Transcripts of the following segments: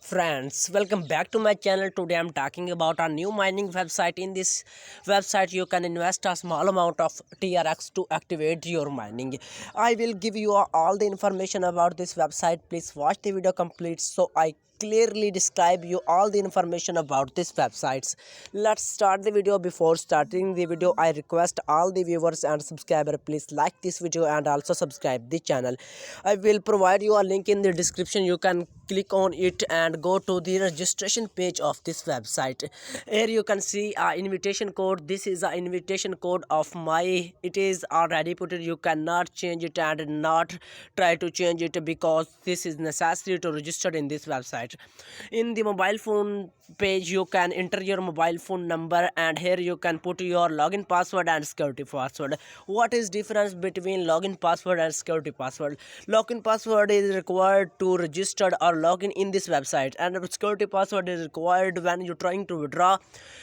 Friends, welcome back to my channel. Today I'm talking about a new mining website. In this website you can invest a small amount of TRX to activate your mining. I will give you all the information about this website. Please watch the video complete so I clearly describe you all the information about this websites. Let's start the video. Before starting the video, I request all the viewers and subscribers, please like this video and also subscribe the channel. I will provide you a link in the description. You can click on it and go to the registration page of this website. Here you can see a invitation code. This is a invitation code of my. It is already put it. You cannot change it and not try to change it because this is necessary to register in this website. In the mobile phone page you can enter your mobile phone number, and here you can put your login password and security password. What is difference between login password and security password? Login password is required to register or login in this website, and security password is required when you're trying to withdraw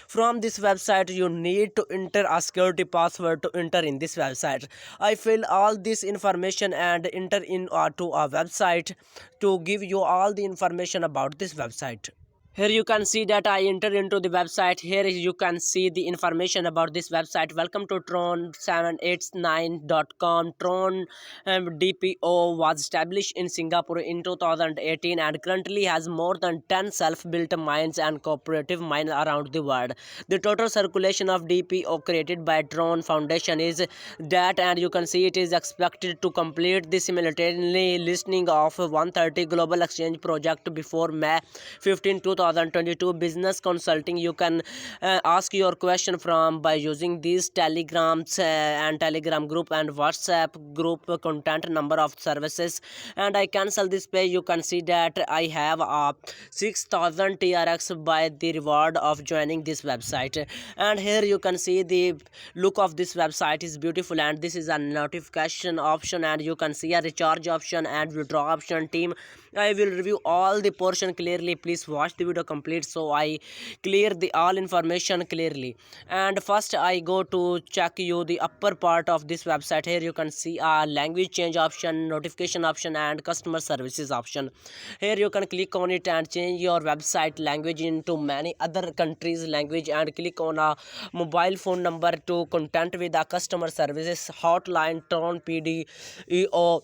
from this website. You need to enter a security password to enter in this website. I fill all this information and enter in to a website to give you all the information about this website. Here you can see that I entered into the website. Here you can see the information about this website. Welcome to Tron789.com. Tron DPO was established in Singapore in 2018 and currently has more than 10 self-built mines and cooperative mines around the world. The total circulation of DPO created by Tron Foundation is that, and you can see it is expected to complete the simultaneously listing of 130 global exchange project before May 15, 2022. Business consulting, you can ask your question from by using these telegrams and telegram group and WhatsApp group content number of services. And I cancel this page. You can see that I have 6000 TRX by the reward of joining this website. And here you can see the look of this website is beautiful, and this is a notification option, and you can see a recharge option and withdraw option. Team, I will review all the portion clearly. Please watch the video complete so I clear the all information clearly. And first I go to check you the upper part of this website. Here you can see a language change option, notification option, and customer services option. Here you can click on it and change your website language into many other countries language, and click on a mobile phone number to contact with a customer services hotline. Tron PDEO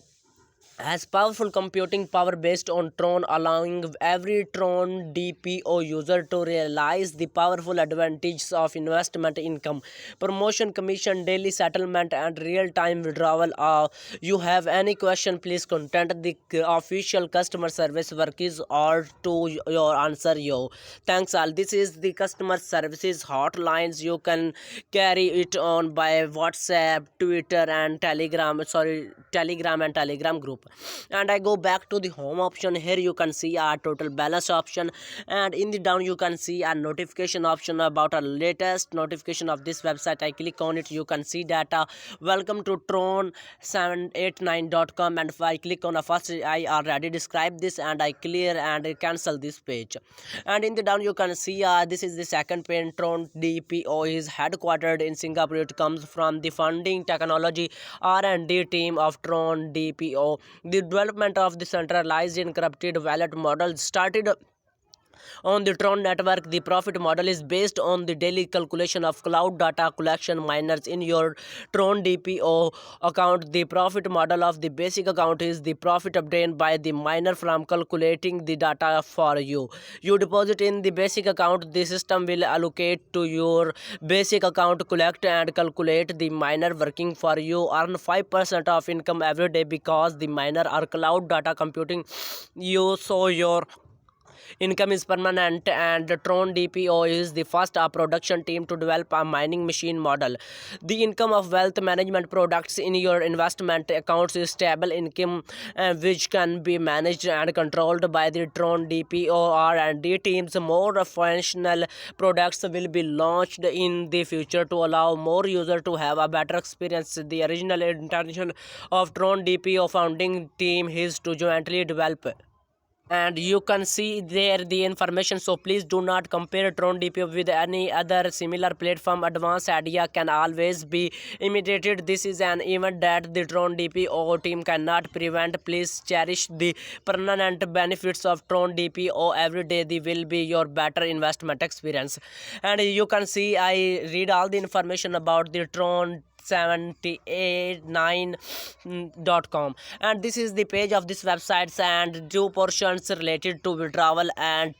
has powerful computing power based on Tron, allowing every Tron DPO user to realize the powerful advantages of investment income, promotion, commission, daily settlement, and real-time withdrawal. You have any question, please contact the official customer service workers or to your answer you. Thanks all. This is the customer services hotlines. You can carry it on by WhatsApp, Twitter, and Telegram. Telegram and Telegram group. And I go back to the home option. Here you can see a total balance option, and in the down you can see a notification option about a latest notification of this website. I click on it. You can see that welcome to Tron789.com, and if I click on the first, I already described this, and I clear and I cancel this page. And in the down you can see this is the second page. Tron DPO is headquartered in Singapore. It comes from the founding technology R&D team of Tron DPO. The development of the centralized encrypted wallet model started on the Tron network. The profit model is based on the daily calculation of cloud data collection miners in your Tron DPO account. The profit model of the basic account is the profit obtained by the miner from calculating the data for you. You deposit in the basic account, the system will allocate to your basic account, collect and calculate the miner working for you. Earn 5% of income every day because the miner are cloud data computing you, so your income is permanent. And the Tron DPO is the first production team to develop a mining machine model. The income of wealth management products in your investment accounts is stable income which can be managed and controlled by the Tron DPO R&D teams. More functional products will be launched in the future to allow more users to have a better experience. The original intention of Tron DPO founding team is to jointly develop and you can see there the information. So please do not compare Tron DPO with any other similar platform. Advanced idea can always be imitated. This is an event that the Tron DPO team cannot prevent. Please cherish the permanent benefits of Tron DPO every day. They will be your better investment experience. And you can see I read all the information about the Tron 789.com, and this is the page of this websites, and two portions related to withdrawal and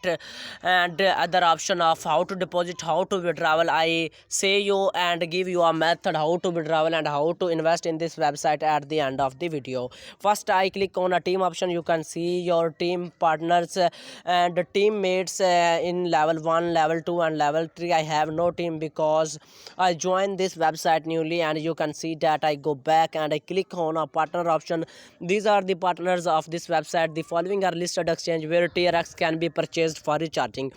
other option of how to deposit, how to withdrawal. I say you and give you a method how to withdrawal and how to invest in this website at the end of the video. First I click on a team option. You can see your team partners and teammates in level 1, level 2 and level 3. I have no team because I joined this website newly, and you can see that I go back and I click on a partner option. These are the partners of this website. The following are listed exchange where TRX can be purchased for recharging.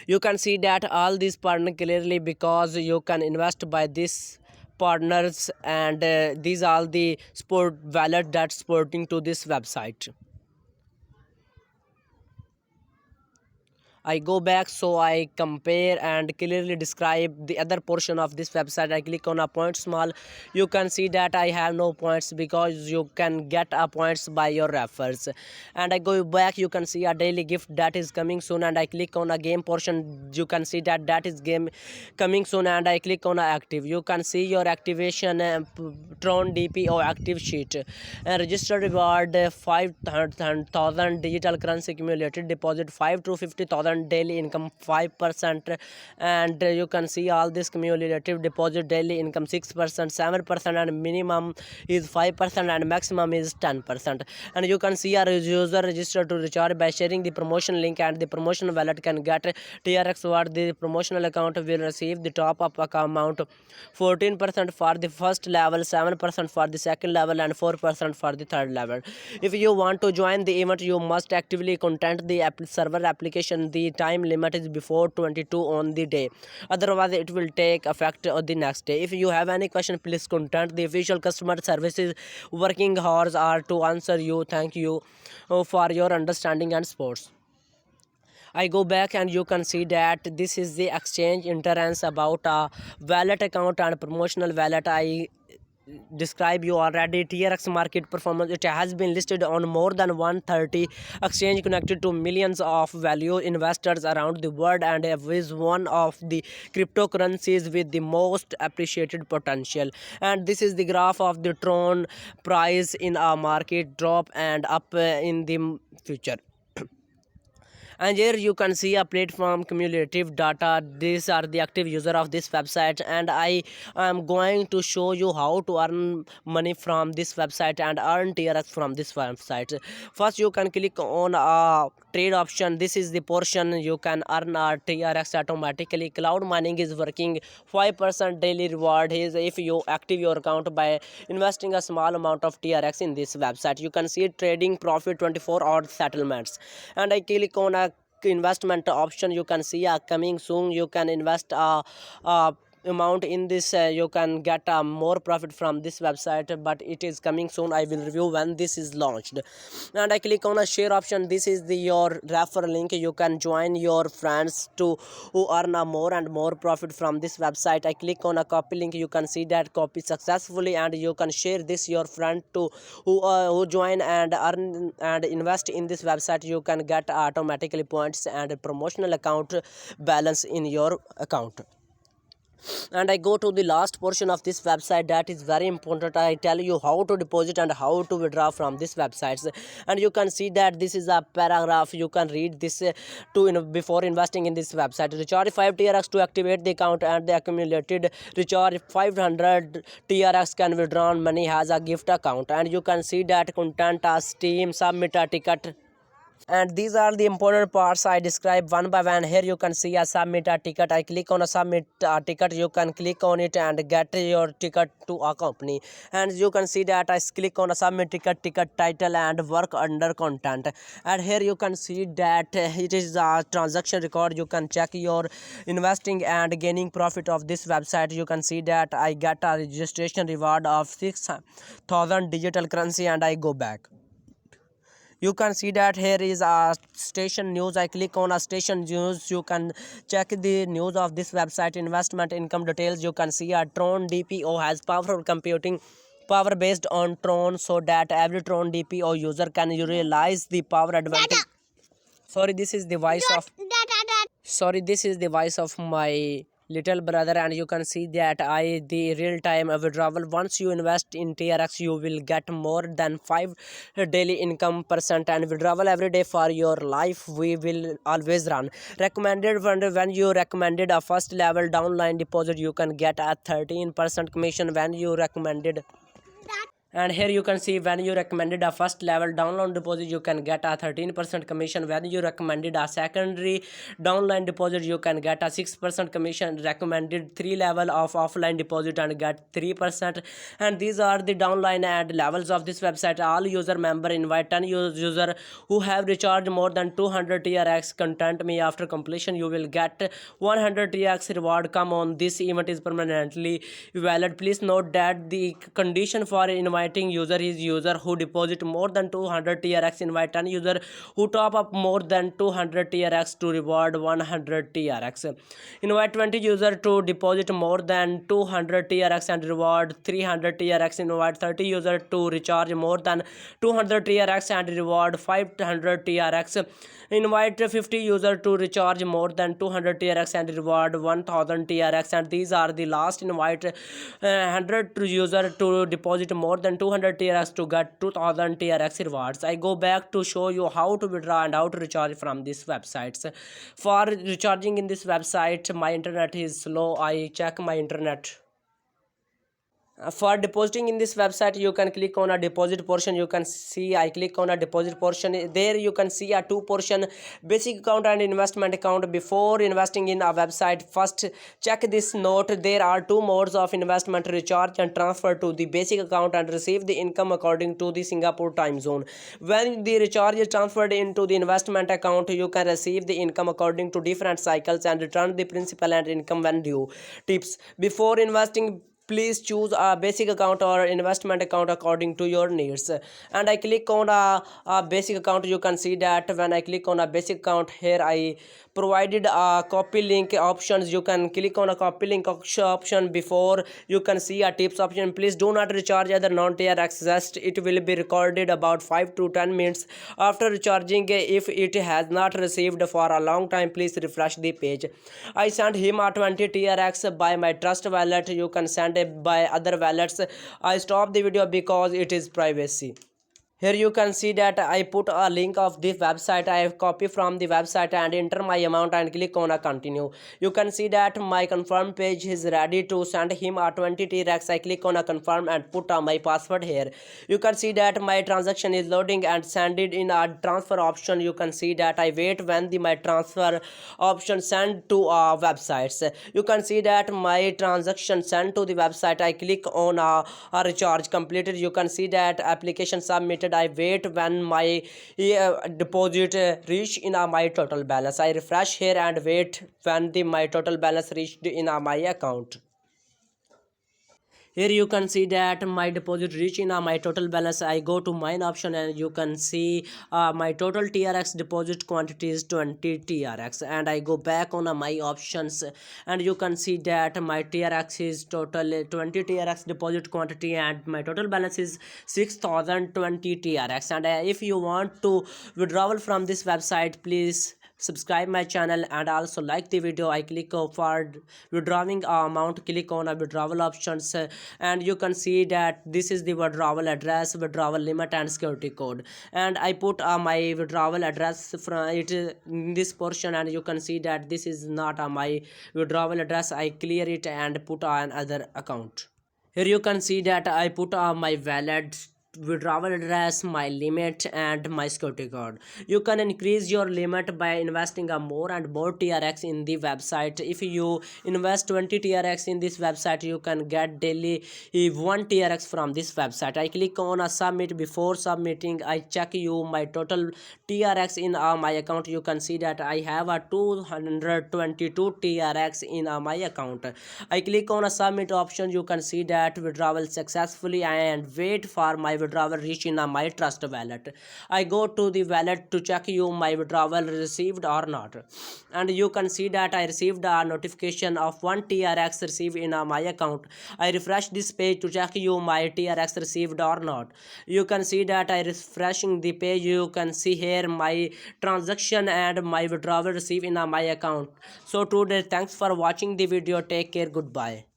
You can see that all these partners clearly because you can invest by this partners, and these are the sport wallet that's supporting to this website. I go back, so I compare and clearly describe the other portion of this website. I click on a point small. You can see that I have no points because you can get a points by your refers. And I go back, you can see a daily gift that is coming soon, and I click on a game portion. You can see that that is game coming soon, and I click on a active. You can see your activation Tron DPO active sheet. Registered reward 5,000 digital currency accumulated deposit 5 to 50,000 daily income 5%, and you can see all this cumulative deposit daily income 6%, 7%, and minimum is 5% and maximum is 10%. And you can see a user registered to recharge by sharing the promotion link, and the promotion wallet can get TRX reward. The promotional account will receive the top up amount 14% for the first level, 7% for the second level, and 4% for the third level. If you want to join the event, you must actively contact the server application. The time limit is before 22 on the day, otherwise it will take effect on the next day. If you have any question, please contact the official customer services. Working hours are to answer you. Thank you for your understanding and support. I go back, and you can see that this is the exchange entrance about a wallet account and promotional wallet. I describe you already. TRX market performance, it has been listed on more than 130 exchange connected to millions of value investors around the world, and is one of the cryptocurrencies with the most appreciated potential. And this is the graph of the Tron price in a market drop and up in the future. And here you can see a platform cumulative data. These are the active user of this website, and I am going to show you how to earn money from this website and earn TRX from this website. First you can click on a trade option. This is the portion you can earn a TRX automatically. Cloud mining is working. 5% daily reward is if you active your account by investing a small amount of TRX in this website. You can see trading profit 24-hour settlements, and I click on a investment option. You can see coming soon. You can invest a amount in this. You can get more profit from this website, but it is coming soon. I will review when this is launched. And I click on a share option. This is the your refer link. You can join your friends to who earn a more and more profit from this website. I click on a copy link. You can see that copy successfully, and you can share this your friend to who join and earn and invest in this website. You can get automatically points and promotional account balance in your account. And I go to the last portion of this website that is very important. I tell you how to deposit and how to withdraw from this websites. And you can see that this is a paragraph. You can read this before investing in this website. Recharge 5 TRX to activate the account, and the accumulated recharge 500 TRX can withdraw money as a gift account. And you can see that content as Steam, submit a ticket, and these are the important parts I describe one by one. Here you can see a submit a ticket. I click on a submit a ticket. You can click on it and get your ticket to a company. And you can see that I click on a submit ticket title and work under content. And here you can see that it is a transaction record. You can check your investing and gaining profit of this website. You can see that I get a registration reward of 6,000 digital currency, and I go back. You can see that here is a station news. I click on a station news. You can check the news of this website. Investment income details. You can see a Tron DPO has powerful computing power based on Tron, so that every Tron DPO user can realize the power advantage. Sorry, this is the voice of sorry, this is the voice of my little brother, and you can see that I the real time withdrawal. Once you invest in TRX, you will get more than 5 daily income percent and withdrawal every day for your life. We will always run recommended. When you recommended a first level downline deposit, you can get a 13% commission. When you recommended, and here you can see, when you recommended a first level download deposit, you can get a 13% commission. When you recommended a secondary downline deposit, you can get a 6% commission. Recommended 3 level of offline deposit and get 3%. And these are the downline and levels of this website. All user member invite 10 user who have recharged more than 200 TRX. Content me after completion. You will get 100 TRX reward. Come on, this event is permanently valid. Please note that the condition for inviting user is user who deposit more than 200 TRX. Invite 10 user who top up more than 200 TRX to reward 100 TRX. Invite 20 user to deposit more than 200 TRX and reward 300 TRX. Invite 30 user to recharge more than 200 TRX and reward 500 TRX. Invite 50 user to recharge more than 200 TRX and reward 1000 TRX. And these are the last. Invite 100 user to deposit more than 200 TRX to get 2000 TRX rewards. I go back to show you how to withdraw and how to recharge from these websites. For recharging in this website, my internet is slow. I check my internet. For depositing in this website, you can click on a deposit portion. You can see I click on a deposit portion. There you can see a two portion, basic account and investment account. Before investing in a website, first check this note. There are two modes of investment: recharge and transfer to the basic account and receive the income according to the Singapore time zone. When the recharge is transferred into the investment account, you can receive the income according to different cycles and return the principal and income when due. Tips: before investing, please choose a basic account or investment account according to your needs. And I click on a basic account. You can see that when I click on a basic account, here I provided a copy link options. You can click on a copy link option. Before, you can see a tips option. Please do not recharge other non-tier accessed. It will be recorded about 5 to 10 minutes after recharging. If it has not received for a long time, please refresh the page. I sent him a 20 TRX by my trust wallet. You can send it by other wallets. I stop the video because it is privacy. Here you can see that I put a link of this website. I have copy from the website and enter my amount and click on a continue. You can see that my confirm page is ready to send him a 20 TRX. I click on a confirm and put my password here. You can see that my transaction is loading and send it in a transfer option. You can see that I wait when my transfer option send to websites. You can see that my transaction sent to the website. I click on a recharge completed. You can see that application submitted. I wait when my deposit reach in my total balance. I refresh here and wait when my total balance reached in my account. Here you can see that my deposit reach in my total balance. I go to mine option and you can see my total TRX deposit quantity is 20 TRX. And I go back on my options and you can see that my TRX is total 20 TRX deposit quantity and my total balance is 6020 TRX. And if you want to withdrawal from this website, please subscribe my channel and also like the video. I click for withdrawing amount, click on a withdrawal options and you can see that this is the withdrawal address, withdrawal limit and security code. And I put my withdrawal address from it in this portion and you can see that this is not my withdrawal address. I clear it and put on other account. Here you can see that I put my wallet, withdrawal address, my limit and my security code. You can increase your limit by investing a more and more TRX in the website. If you invest 20 TRX in this website, you can get daily 1 TRX from this website. I click on a submit. Before submitting, I check you my total TRX in my account. You can see that I have a 222 TRX in my account. I click on a submit option. You can see that withdrawal successfully and wait for my withdrawal reach in my trust wallet. I go to the wallet to check you my withdrawal received or not, and you can see that I received a notification of 1 TRX received in my account. I refresh this page to check you my TRX received or not. You can see that I refreshing the page. You can see here my transaction and my withdrawal received in my account. So today, thanks for watching the video. Take care. Goodbye.